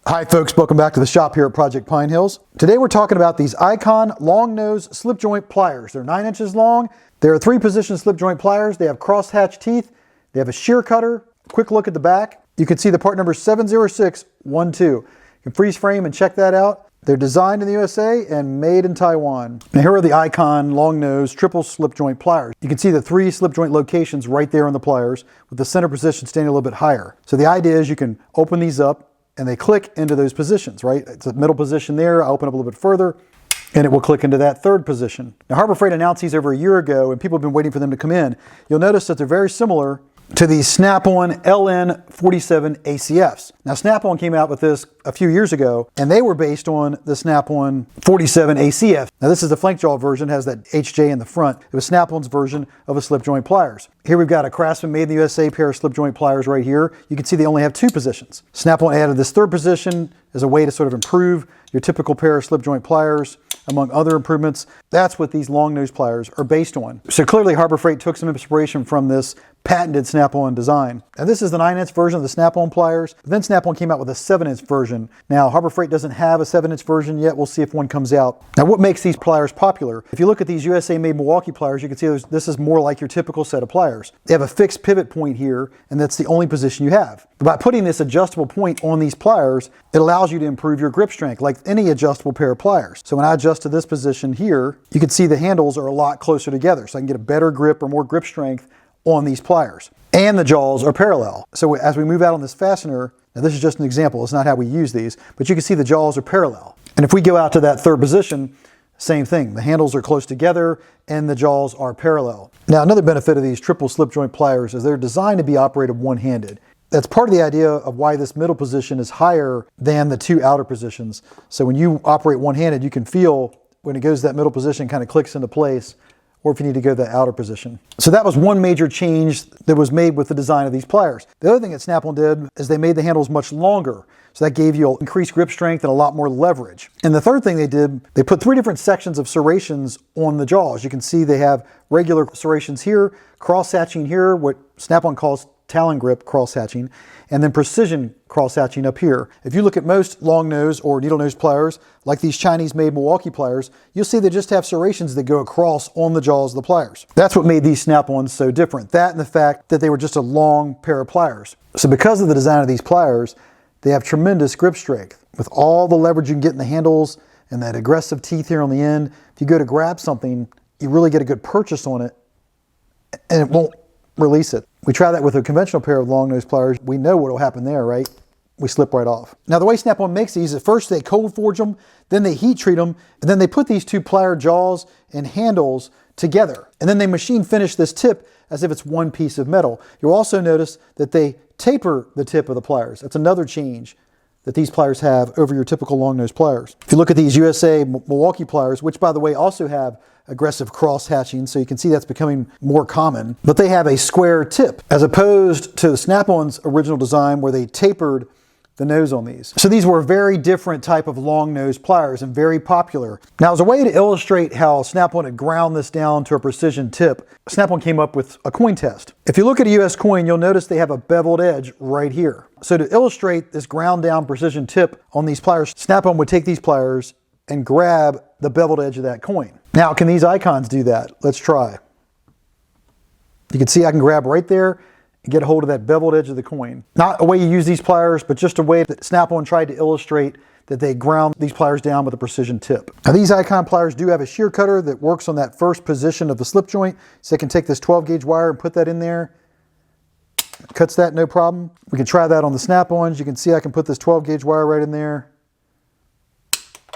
Hi folks, welcome back to the shop here at Project Pine Hills. Today we're talking about these Icon long nose slip joint pliers. They're 9 inches long. They're 3-position slip joint pliers. They have cross-hatch teeth. They have a shear cutter. Quick look at the back. You can see the part number 70612. You can freeze frame and check that out. They're designed in the USA and made in Taiwan. Now here are the Icon long nose triple slip joint pliers. You can see the 3 slip joint locations right there on the pliers with the center position standing a little bit higher. So the idea is you can open these up and they click into those positions, right? It's a middle position there. I'll open up a little bit further and it will click into that 3rd position. Now Harbor Freight announced these over a year ago and people have been waiting for them to come in. You'll notice that they're very similar to the Snap-On LN47ACFs. Now Snap-On came out with this a few years ago and they were based on the Snap-On 47ACF. Now this is the flank jaw version, has that HJ in the front. It was Snap-On's version of a slip joint pliers. Here we've got a Craftsman made in the USA pair of slip joint pliers right here. You can see they only have 2 positions. Snap-On added this 3rd position as a way to sort of improve your typical pair of slip joint pliers, among other improvements. That's what these long nose pliers are based on. So clearly Harbor Freight took some inspiration from this patented Snap-On design. Now this is the 9-inch version of the Snap-On pliers, but then Snap-On came out with a 7-inch version. Now Harbor Freight doesn't have a 7-inch version yet. We'll see if one comes out. Now what makes these pliers popular? If you look at these USA made Milwaukee pliers, you can see this is more like your typical set of pliers. They have a fixed pivot point here, and that's the only position you have. But by putting this adjustable point on these pliers, it allows you to improve your grip strength like any adjustable pair of pliers. So when I adjust to this position here, you can see the handles are a lot closer together, so I can get a better grip or more grip strength on these pliers. And the jaws are parallel. So as we move out on this fastener, now this is just an example, it's not how we use these, but you can see the jaws are parallel. And if we go out to that 3rd position, same thing. The handles are close together and the jaws are parallel. Now another benefit of these triple slip joint pliers is they're designed to be operated one-handed. That's part of the idea of why this middle position is higher than the 2 outer positions. So when you operate one-handed, you can feel when it goes to that middle position, kind of clicks into place, or if you need to go to the outer position. So that was one major change that was made with the design of these pliers. The other thing that Snap-On did is they made the handles much longer. So that gave you increased grip strength and a lot more leverage. And the third thing they did, they put 3 different sections of serrations on the jaws. You can see they have regular serrations here, cross-hatching here, what Snap-On calls Talon grip cross-hatching, and then precision cross-hatching up here. If you look at most long nose or needle nose pliers, like these Chinese made Milwaukee pliers, you'll see they just have serrations that go across on the jaws of the pliers. That's what made these Snap-ons so different. That and the fact that they were just a long pair of pliers. So because of the design of these pliers, they have tremendous grip strength. With all the leverage you can get in the handles and that aggressive teeth here on the end, if you go to grab something, you really get a good purchase on it and it won't release it. We try that with a conventional pair of long nose pliers. We know what will happen there, right? We slip right off. Now the way Snap-On makes these, at first they cold forge them, then they heat treat them, and then they put these 2 plier jaws and handles together. And then they machine finish this tip as if it's one piece of metal. You'll also notice that they taper the tip of the pliers. That's another change that these pliers have over your typical long nose pliers. If you look at these USA Milwaukee pliers, which by the way also have aggressive cross-hatching, so you can see that's becoming more common, but they have a square tip as opposed to the Snap-On's original design where they tapered the nose on these. So these were a very different type of long nose pliers and very popular. Now as a way to illustrate how Snap-On had ground this down to a precision tip, Snap-On came up with a coin test. If you look at a US coin, you'll notice they have a beveled edge right here. So to illustrate this ground down precision tip on these pliers, Snap-On would take these pliers and grab the beveled edge of that coin. Now, can these Icons do that? Let's try. You can see I can grab right there and get a hold of that beveled edge of the coin. Not a way you use these pliers, but just a way that Snap-On tried to illustrate that they ground these pliers down with a precision tip. Now these Icon pliers do have a shear cutter that works on that first position of the slip joint, so I can take this 12-gauge wire and put that in there. Cuts that no problem. We can try that on the Snap-Ons. You can see I can put this 12-gauge wire right in there.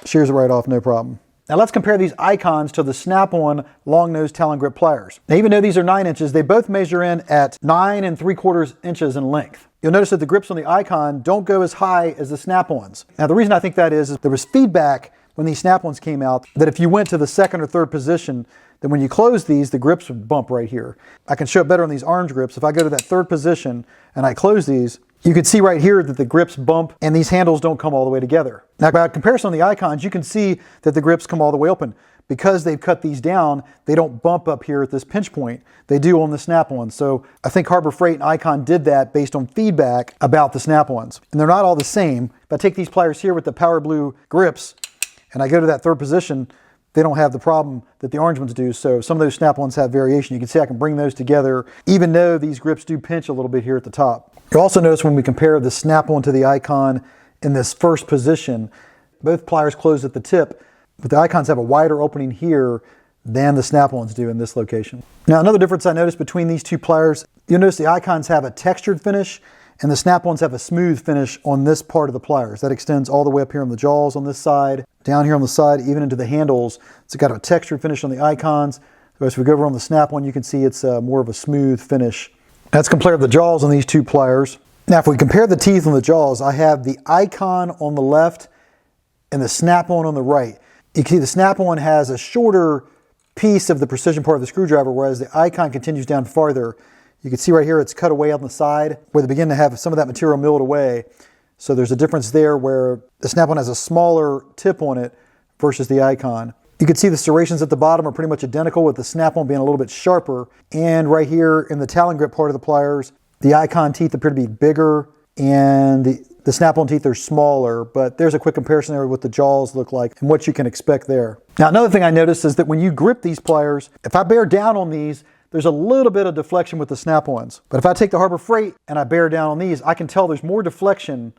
Shears it right off, no problem. Now let's compare these Icons to the Snap-On long nose Talon grip pliers. Now even though these are 9 inches, they both measure in at 9 3/4 inches in length. You'll notice that the grips on the Icon don't go as high as the Snap-Ons. Now the reason I think that is there was feedback when these Snap-Ons came out that if you went to the 2nd or 3rd position, then when you close these, the grips would bump right here. I can show it better on these orange grips. If I go to that 3rd position and I close these, you can see right here that the grips bump and these handles don't come all the way together. Now by comparison on the Icons, you can see that the grips come all the way open. because they've cut these down, they don't bump up here at this pinch point. They do on the Snap-ons. So I think Harbor Freight and Icon did that based on feedback about the Snap-ons. And they're not all the same. If I take these pliers here with the Power Blue grips and I go to that third position, they don't have the problem that the orange ones do. So some of those Snap-ons have variation. You can see I can bring those together, even though these grips do pinch a little bit here at the top. You'll also notice when we compare the Snap-on to the Icon in this first position, both pliers close at the tip, but the Icons have a wider opening here than the Snap-ons do in this location. Now, another difference I noticed between these two pliers, you'll notice the Icons have a textured finish and the Snap-ons have a smooth finish on this part of the pliers. That extends all the way up here on the jaws on this side, down here on the side, even into the handles. It's got a textured finish on the Icons. So as we go over on the Snap-on, you can see it's more of a smooth finish. Let's compare the jaws on these two pliers. Now, if we compare the teeth on the jaws, I have the Icon on the left and the Snap-on on the right. You can see the Snap-on has a shorter piece of the precision part of the screwdriver, whereas the Icon continues down farther. You can see right here it's cut away on the side where they begin to have some of that material milled away. So there's a difference there where the Snap-on has a smaller tip on it versus the Icon. You can see the serrations at the bottom are pretty much identical, with the Snap-on being a little bit sharper. And right here in the Talon grip part of the pliers, the Icon teeth appear to be bigger and the Snap-on teeth are smaller, but there's a quick comparison there with what the jaws look like and what you can expect there. Now, another thing I noticed is that when you grip these pliers, if I bear down on these, there's a little bit of deflection with the Snap-ons. But if I take the Harbor Freight and I bear down on these, I can tell there's more deflection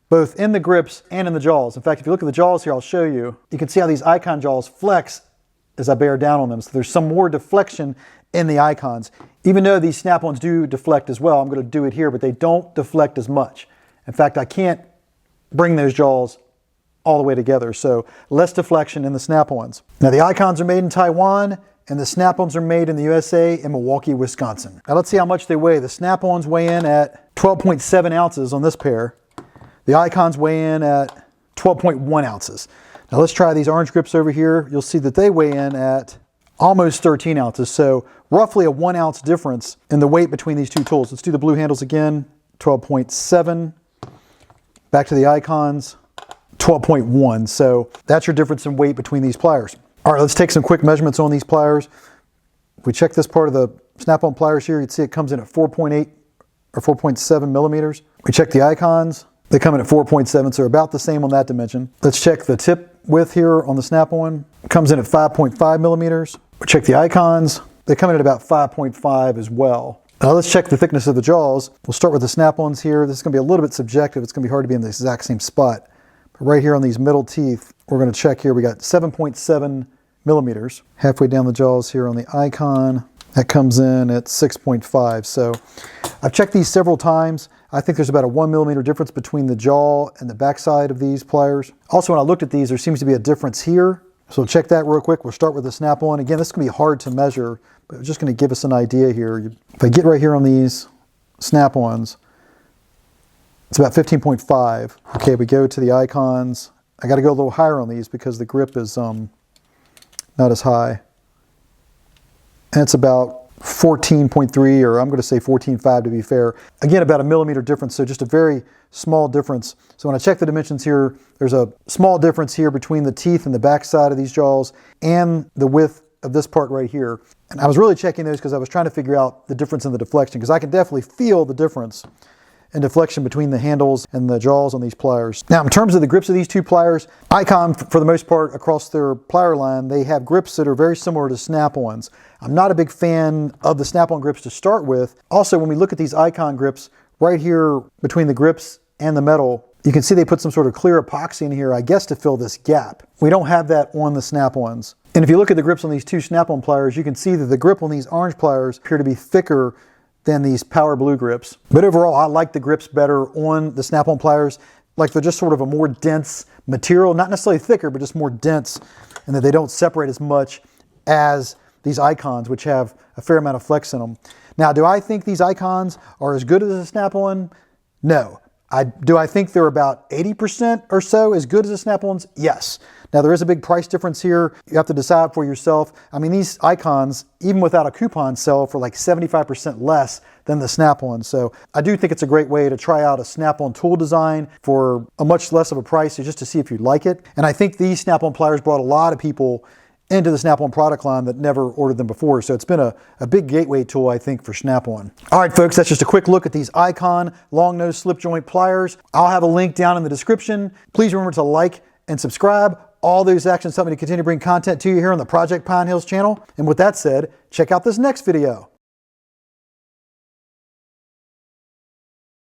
both in the grips and in the jaws. In fact, if you look at the jaws here, I'll show you. You can see how these Icon jaws flex as I bear down on them. So there's some more deflection in the Icons. Even though these Snap-ons do deflect as well, I'm going to do it here, but they don't deflect as much. In fact, I can't bring those jaws all the way together, so less deflection in the Snap-ons. Now, the Icons are made in Taiwan, and the Snap-ons are made in the USA in Milwaukee, Wisconsin. Now, let's see how much they weigh. The Snap-ons weigh in at 12.7 ounces on this pair. The Icons weigh in at 12.1 ounces. Now, let's try these orange grips over here. You'll see that they weigh in at almost 13 ounces, so roughly a 1 ounce difference in the weight between these two tools. Let's do the blue handles again, 12.7. Back to the Icons, 12.1. So that's your difference in weight between these pliers. All right, let's take some quick measurements on these pliers. If we check this part of the Snap-on pliers here, you'd see it comes in at 4.8 or 4.7 millimeters. We check the Icons, they come in at 4.7, so about the same on that dimension. Let's check the tip width here on the Snap-on. It comes in at 5.5 millimeters. We check the Icons, they come in at about 5.5 as well. Now let's check the thickness of the jaws. We'll start with the Snap-ons here. This is going to be a little bit subjective. It's going to be hard to be in the exact same spot. But right here on these middle teeth, we're going to check here. We got 7.7 millimeters. Halfway down the jaws here on the Icon, that comes in at 6.5. So I've checked these several times. I think there's about a 1 millimeter difference between the jaw and the backside of these pliers. Also, when I looked at these, there seems to be a difference here. So check that real quick. We'll start with the Snap-on. Again, this is going to be hard to measure, but it's just going to give us an idea here. If I get right here on these Snap-ons, it's about 15.5. Okay, we go to the Icons. I got to go a little higher on these because the grip is not as high. And it's about 14.3, or I'm going to say 14.5 to be fair. Again, about a millimeter difference, so just a very small difference. So when I check the dimensions here, there's a small difference here between the teeth and the back side of these jaws and the width of this part right here. And I was really checking those because I was trying to figure out the difference in the deflection, because I can definitely feel the difference in deflection between the handles and the jaws on these pliers. Now, in terms of the grips of these two pliers, Icon, for the most part, across their plier line, they have grips that are very similar to Snap-ons. I'm not a big fan of the Snap-on grips to start with. Also, when we look at these Icon grips, right here between the grips and the metal, you can see they put some sort of clear epoxy in here, I guess to fill this gap. We don't have that on the Snap-ons. And if you look at the grips on these two Snap-on pliers, you can see that the grip on these orange pliers appear to be thicker than these Power Blue grips. But overall, I like the grips better on the Snap-on pliers. Like they're just sort of a more dense material, not necessarily thicker, but just more dense, and that they don't separate as much as these Icons, which have a fair amount of flex in them. Now, do I think these Icons are as good as a Snap-on? No. Do I think they're about 80% or so as good as the Snap-ons? Yes. Now, there is a big price difference here. You have to decide for yourself. I mean, these Icons, even without a coupon, sell for like 75% less than the Snap-on. So I do think it's a great way to try out a Snap-on tool design for a much less of a price, just to see if you like it. And I think these Snap-on pliers brought a lot of people into the Snap-on product line that never ordered them before. So it's been a big gateway tool, I think, for Snap-on. All right, folks, that's just a quick look at these Icon long nose slip joint pliers. I'll have a link down in the description. Please remember to like and subscribe. All those actions help me to continue to bring content to you here on the Project Pine Hills channel. And with that said, check out this next video.